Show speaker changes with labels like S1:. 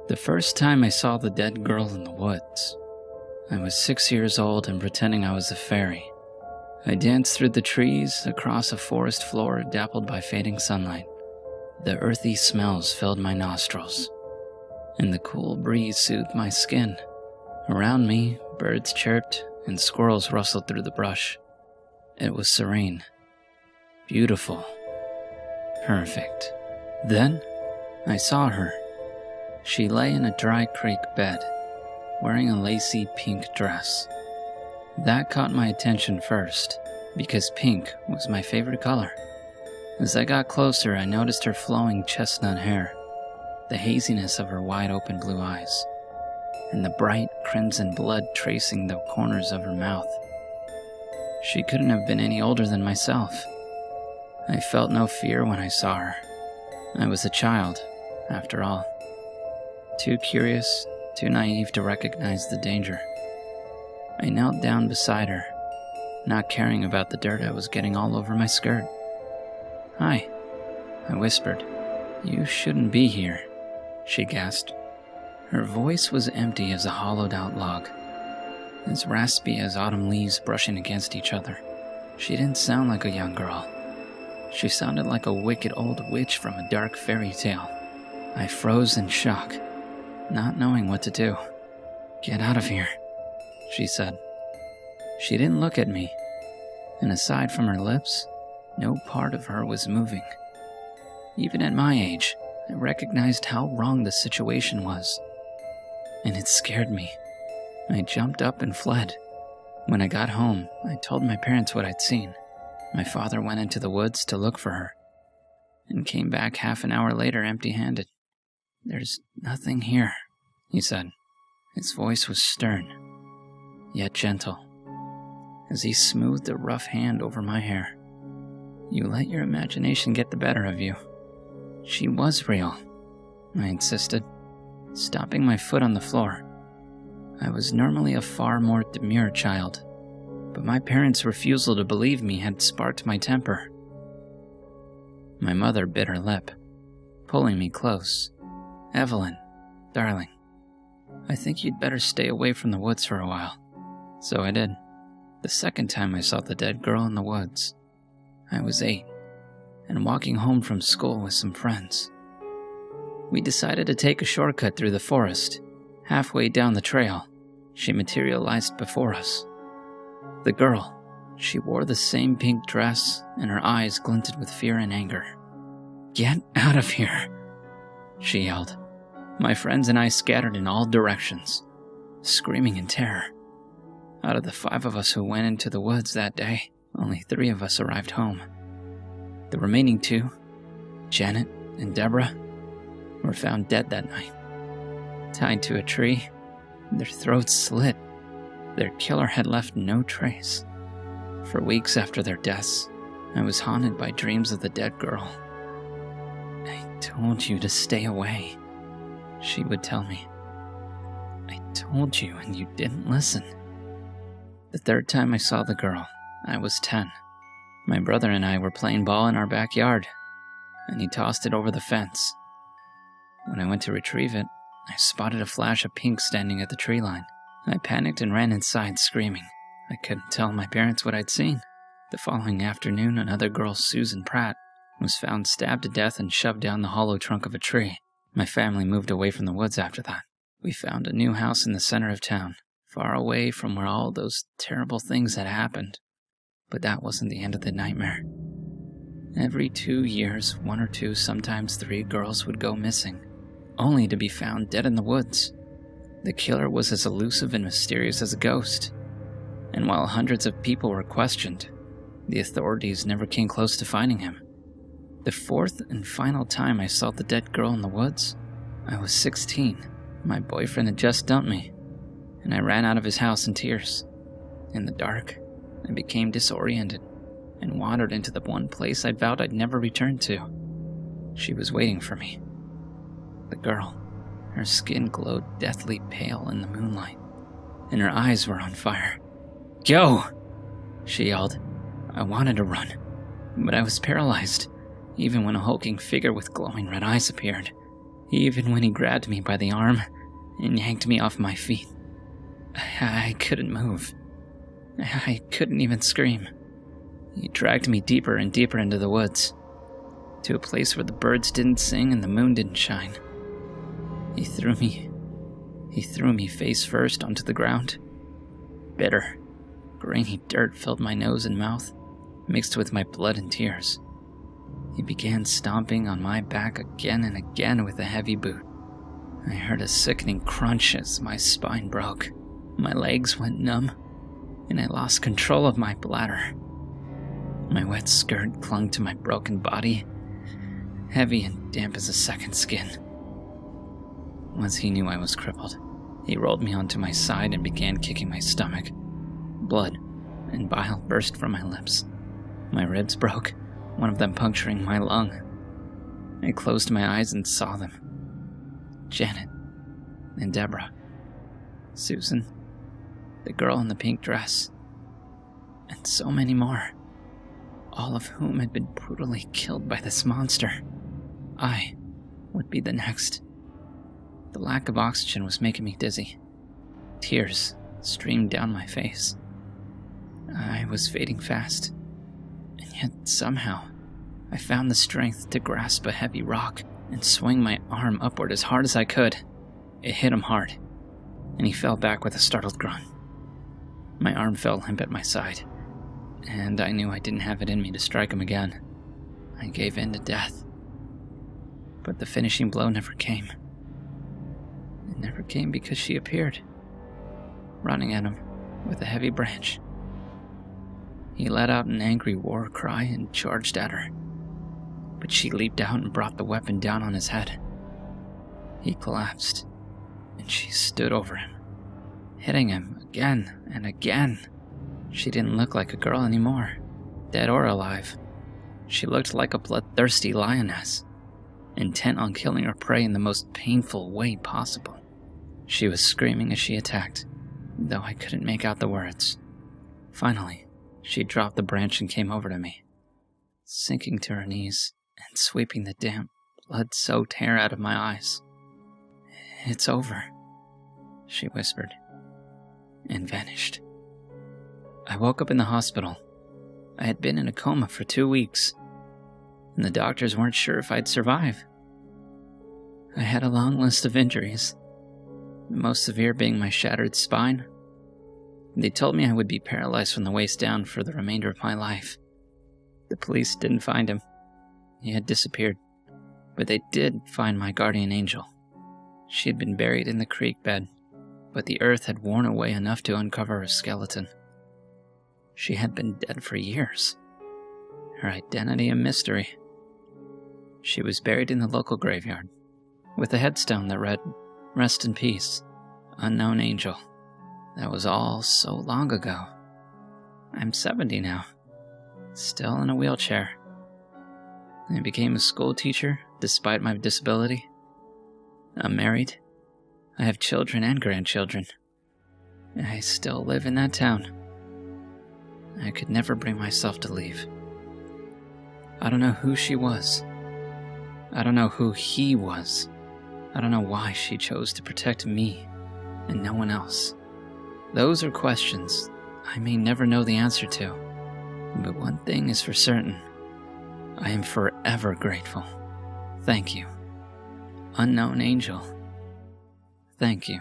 S1: The first time I saw the dead girl in the woods, I was 6 years old and pretending I was a fairy. I danced through the trees, across a forest floor dappled by fading sunlight. The earthy smells filled my nostrils, and the cool breeze soothed my skin. Around me, birds chirped and squirrels rustled through the brush. It was serene, beautiful, perfect. Then, I saw her. She lay in a dry creek bed, wearing a lacy pink dress. That caught my attention first, because pink was my favorite color. As I got closer, I noticed her flowing chestnut hair, the haziness of her wide-open blue eyes, and the bright crimson blood tracing the corners of her mouth. She couldn't have been any older than myself. I felt no fear when I saw her. I was a child, after all. Too curious, too naive to recognize the danger. I knelt down beside her, not caring about the dirt I was getting all over my skirt. "Hi," I whispered. "You shouldn't be here," she gasped. Her voice was empty as a hollowed-out log, as raspy as autumn leaves brushing against each other. She didn't sound like a young girl. She sounded like a wicked old witch from a dark fairy tale. I froze in shock, not knowing what to do. "Get out of here," she said. She didn't look at me, and aside from her lips, no part of her was moving. Even at my age, I recognized how wrong the situation was, and it scared me. I jumped up and fled. When I got home, I told my parents what I'd seen. My father went into the woods to look for her, and came back half an hour later empty-handed. "There's nothing here," he said. His voice was stern, yet gentle, as he smoothed a rough hand over my hair. "You let your imagination get the better of you. She was real," I insisted, stomping my foot on the floor. I was normally a far more demure child, but my parents' refusal to believe me had sparked my temper. My mother bit her lip, pulling me close. "Evelyn, darling, I think you'd better stay away from the woods for a while." So I did. The second time I saw the dead girl in the woods, I was 8, and walking home from school with some friends. We decided to take a shortcut through the forest. Halfway down the trail, she materialized before us. The girl, she wore the same pink dress, and her eyes glinted with fear and anger. "Get out of here," she yelled. My friends and I scattered in all directions, screaming in terror. Out of the 5 of us who went into the woods that day, only 3 of us arrived home. The remaining 2, Janet and Deborah, were found dead that night, tied to a tree, their throats slit. Their killer had left no trace. For weeks after their deaths, I was haunted by dreams of the dead girl. "I told you to stay away," she would tell me. "I told you and you didn't listen." The third time I saw the girl, I was 10. My brother and I were playing ball in our backyard, and he tossed it over the fence. When I went to retrieve it, I spotted a flash of pink standing at the tree line. I panicked and ran inside, screaming. I couldn't tell my parents what I'd seen. The following afternoon, another girl, Susan Pratt, was found stabbed to death and shoved down the hollow trunk of a tree. My family moved away from the woods after that. We found a new house in the center of town, far away from where all those terrible things had happened. But that wasn't the end of the nightmare. Every 2 years, 1 or 2, sometimes 3 girls would go missing, only to be found dead in the woods. The killer was as elusive and mysterious as a ghost. And while hundreds of people were questioned, the authorities never came close to finding him. The 4th and final time I saw the dead girl in the woods, I was 16. My boyfriend had just dumped me, and I ran out of his house in tears. In the dark, I became disoriented and wandered into the one place I'd vowed I'd never return to. She was waiting for me. The girl, her skin glowed deathly pale in the moonlight, and her eyes were on fire. "Go!" she yelled. I wanted to run, but I was paralyzed, even when a hulking figure with glowing red eyes appeared. even when he grabbed me by the arm and yanked me off my feet. I couldn't move. I couldn't even scream. He dragged me deeper and deeper into the woods, to a place where the birds didn't sing and the moon didn't shine. He threw me face first onto the ground. Bitter, grainy dirt filled my nose and mouth, mixed with my blood and tears. He began stomping on my back again and again with a heavy boot. I heard a sickening crunch as my spine broke. My legs went numb, and I lost control of my bladder. My wet skirt clung to my broken body, heavy and damp as a second skin. Once he knew I was crippled, he rolled me onto my side and began kicking my stomach. Blood and bile burst from my lips. My ribs broke, one of them puncturing my lung. I closed my eyes and saw them. Janet and Deborah, Susan, the girl in the pink dress, and so many more, all of whom had been brutally killed by this monster. I would be the next. The lack of oxygen was making me dizzy. Tears streamed down my face. I was fading fast, and yet somehow I found the strength to grasp a heavy rock and swing my arm upward as hard as I could. It hit him hard, and he fell back with a startled grunt. My arm fell limp at my side, and I knew I didn't have it in me to strike him again. I gave in to death. But the finishing blow never came. It never came because she appeared, running at him with a heavy branch. He let out an angry war cry and charged at her, but she leaped out and brought the weapon down on his head. He collapsed, and she stood over him, hitting him again and again. She didn't look like a girl anymore, dead or alive. She looked like a bloodthirsty lioness, intent on killing her prey in the most painful way possible. She was screaming as she attacked, though I couldn't make out the words. Finally, she dropped the branch and came over to me, sinking to her knees and sweeping the damp, blood-soaked hair out of my eyes. "It's over," she whispered, and vanished. I woke up in the hospital. I had been in a coma for 2 weeks, and the doctors weren't sure if I'd survive. I had a long list of injuries, the most severe being my shattered spine. They told me I would be paralyzed from the waist down for the remainder of my life. The police didn't find him. He had disappeared, but they did find my guardian angel. She had been buried in the creek bed, but the earth had worn away enough to uncover her skeleton. She had been dead for years, her identity a mystery. She was buried in the local graveyard, with a headstone that read, "Rest in peace, unknown angel." That was all so long ago. I'm 70 now, still in a wheelchair. I became a school teacher despite my disability. I'm married. I have children and grandchildren. I still live in that town. I could never bring myself to leave. I don't know who she was. I don't know who he was. I don't know why she chose to protect me and no one else. Those are questions I may never know the answer to. But one thing is for certain. I am forever grateful. Thank you. Unknown angel. Thank you.